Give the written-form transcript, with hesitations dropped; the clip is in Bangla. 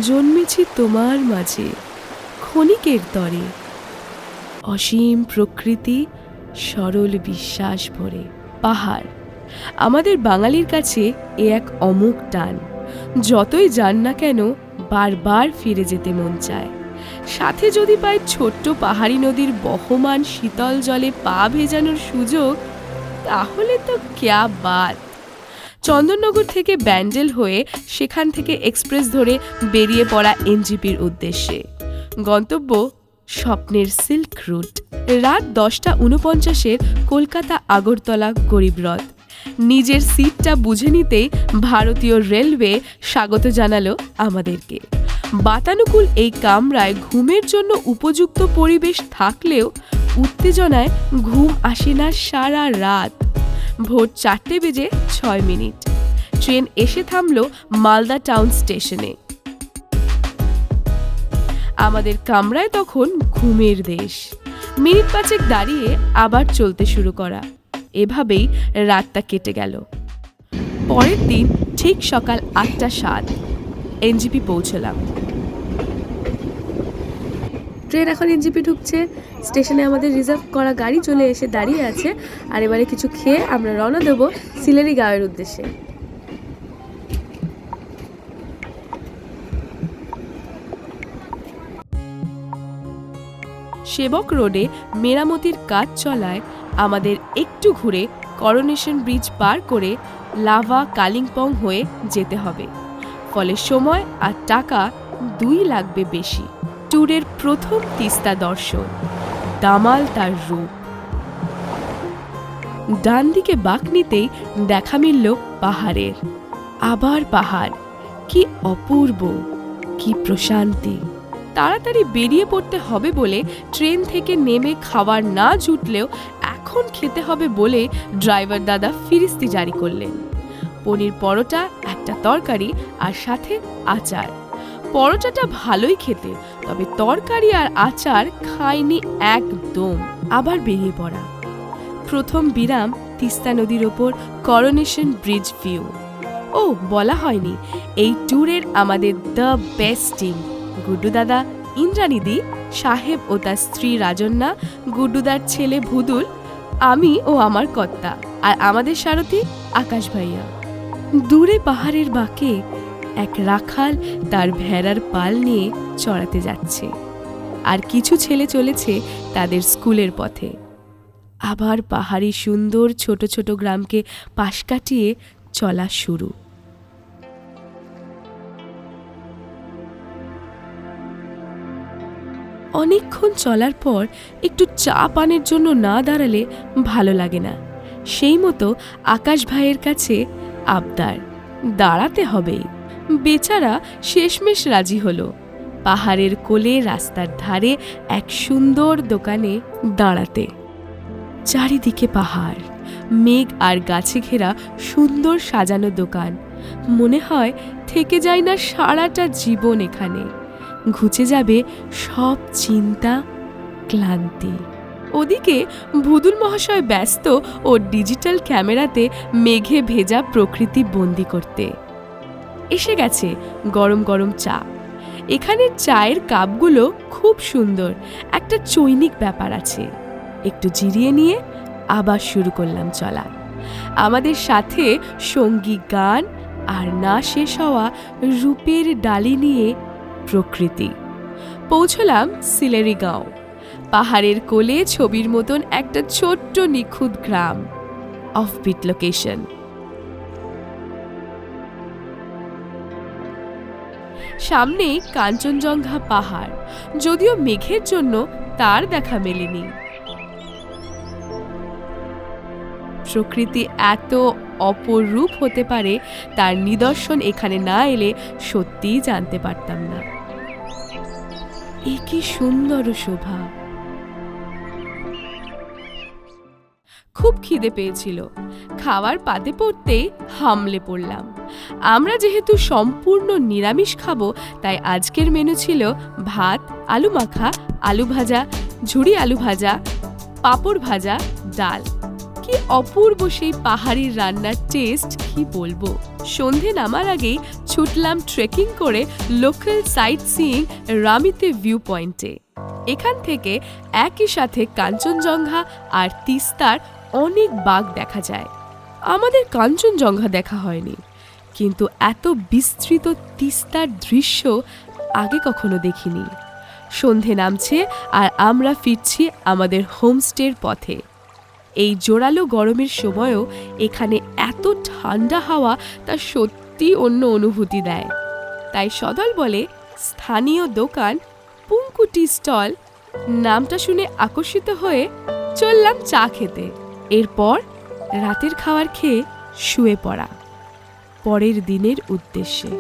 জন্মেছি তোমার মাঝে ক্ষণিকের তরে, অসীম প্রকৃতি সরল বিশ্বাস ভরে। পাহাড় আমাদের বাঙালির কাছে এ এক অমোঘ টান। যতই যান না কেন বারবার ফিরে যেতে মন চায়। সাথে যদি পায় ছোট্ট পাহাড়ি নদীর বহমান শীতল জলে পা ভেজানোর সুযোগ, তাহলে তো ক্যা বাত। চন্দননগর থেকে ব্যান্ডেল হয়ে সেখান থেকে এক্সপ্রেস ধরে বেরিয়ে পড়া এনজিপির উদ্দেশ্যে। গন্তব্য স্বপ্নের সিল্ক রুট। রাত 10:49 কলকাতা আগরতলা গরিবরথ। নিজের সিটটা বুঝে নিতেই ভারতীয় রেলওয়ে স্বাগত জানালো আমাদেরকে। বাতানুকূল এই কামরায় ঘুমের জন্য উপযুক্ত পরিবেশ থাকলেও উত্তেজনায় ঘুম আসে না সারা রাত। ভোর 4:06। ট্রেন এসে থামল মালদা টাউন স্টেশনে। আমাদের কামরায় তখন ঘুমের দেশ। মিনিট 5 দাঁড়িয়ে আবার চলতে শুরু করা। এভাবেই রাতটা কেটে গেল। পরের দিন ঠিক সকাল 8:07 এনজিপি পৌঁছলাম। ট্রেন এখন এনজিপি ঢুকছে। স্টেশনে আমাদের রিজার্ভ করা গাড়ি চলে এসে দাঁড়িয়ে আছে। আর এবারে কিছু খেয়ে আমরা রওনা দেবো সিলেরি গাঁওয়ের উদ্দেশ্যে। সেবক রোডে মেরামতির কাজ চলায় আমাদের একটু ঘুরে করোনেশন ব্রিজ পার করে লাভা কালিম্পং হয়ে যেতে হবে। ফলে সময় আর টাকা 2 লাগবে বেশি। ট্যুরের প্রথম তিস্তা দর্শন, দামাল তার রূপ। ডান দিকে বাঁক নিতেই দেখা মিলল পাহাড়ের। আবার পাহাড়, কি অপূর্ব, কি প্রশান্তি। তাড়াতাড়ি বেরিয়ে পড়তে হবে বলে ট্রেন থেকে নেমে খাবার না জুটলেও এখন খেতে হবে বলে ড্রাইভার দাদা ফিরিস্তি জারি করলেন। পনির পরোটা, একটা তরকারি আর সাথে আচার। পরোটাটা ভালোই খেতে, তবে তরকারি আর আচার খায়নি একদম। আবার বেরিয়ে পড়া। প্রথম বিরাম তিস্তা নদীর ওপর করোনেশন ব্রিজ ভিউ। ও বলা হয়নি, এই ট্যুরের আমাদের দ্য বেস্ট টিম গুড্ডু দাদা, ইন্দ্রানিদি, সাহেব ও তার স্ত্রী রাজন্যা, গুড্ডুদার ছেলে ভুদুল, আমি ও আমার কর্তা, আর আমাদের সারথি আকাশ ভাইয়া। দূরে পাহাড়ের বাঁকে এক রাখাল তার ভেড়ার পাল নিয়ে চড়াতে যাচ্ছে, আর কিছু ছেলে চলেছে তাদের স্কুলের পথে। আবার পাহাড়ি সুন্দর ছোট ছোট গ্রামকে পাশ কাটিয়ে চলা শুরু। অনেকক্ষণ চলার পর একটু চা পানের জন্য না দাঁড়ালে ভালো লাগে না। সেই মতো আকাশ ভাইয়ের কাছে আবদার, দাঁড়াতে হবেই। বেচারা শেষমেশ রাজি হলো। পাহাড়ের কোলে রাস্তার ধারে এক সুন্দর দোকানে দাঁড়াতে। চারিদিকে পাহাড়, মেঘ আর গাছে ঘেরা সুন্দর সাজানো দোকান। মনে হয় থেকে যায় না সারাটা জীবন এখানে। ঘুচে যাবে সব চিন্তা, ক্লান্তি। ওদিকে ভুদুল মহাশয় ব্যস্ত ও ডিজিটাল ক্যামেরাতে মেঘে ভেজা প্রকৃতি বন্দি করতে। এসে গেছে গরম গরম চা। এখানের চায়ের কাপগুলো খুব সুন্দর, একটা চৈনিক ব্যাপার আছে। একটু জিরিয়ে নিয়ে আবার শুরু করলাম চলা। আমাদের সাথে সঙ্গী গান আর না শেষ হওয়া রূপের ডালি নিয়ে প্রকৃতি। পৌঁছলাম সিলেরি গাঁও। পাহাড়ের কোলে ছবির মতন একটা ছোট্ট নিখুঁত গ্রাম, অফবিট লোকেশন। সামনে কাঞ্চনজঙ্ঘা পাহাড়, যদিও মেঘের জন্য তার দেখা মেলেনি। প্রকৃতি এত অপরূপ হতে পারে তার নিদর্শন এখানে না এলে সত্যিই জানতে পারতাম না। এ কি সুন্দর শোভা। খুব খিদে পেয়েছিল। খাওয়ার পাতে পড়তেই হামলে পড়লাম। আমরা যেহেতু সম্পূর্ণ নিরামিষ খাবো, তাই আজকের মেনু ছিল ভাত, আলু মাখা, আলু ভাজা, ঝুরি আলু ভাজা, পাঁপড় ভাজা, ডাল। কি অপূর্ব সেই পাহাড়ির রান্নার টেস্ট, কি বলবো। সন্ধে নামার আগেই ছুটলাম ট্রেকিং করে লোকাল সাইট সিইং রামিতে ভিউ পয়েন্টে। এখান থেকে একই সাথে কাঞ্চনজঙ্ঘা আর তিস্তার অনেক বাঘ দেখা যায়। আমাদের কাঞ্চনজঙ্ঘা দেখা হয়নি, কিন্তু এত বিস্তৃত তিস্তার দৃশ্য আগে কখনো দেখিনি। সন্ধে নামছে আর আমরা ফিরছি আমাদের হোমস্টের পথে। এই জোরালো গরমের সময়ও এখানে এত ঠান্ডা হাওয়া তা সত্যি অন্য অনুভূতি দেয়। তাই সদল বলে স্থানীয় দোকান পুঙ্কু টি স্টল নামটা শুনে আকর্ষিত হয়ে চললাম চা খেতে। এরপর রাতের খাবার খেয়ে শুয়ে পড়া পরের দিনের উদ্দেশ্যে।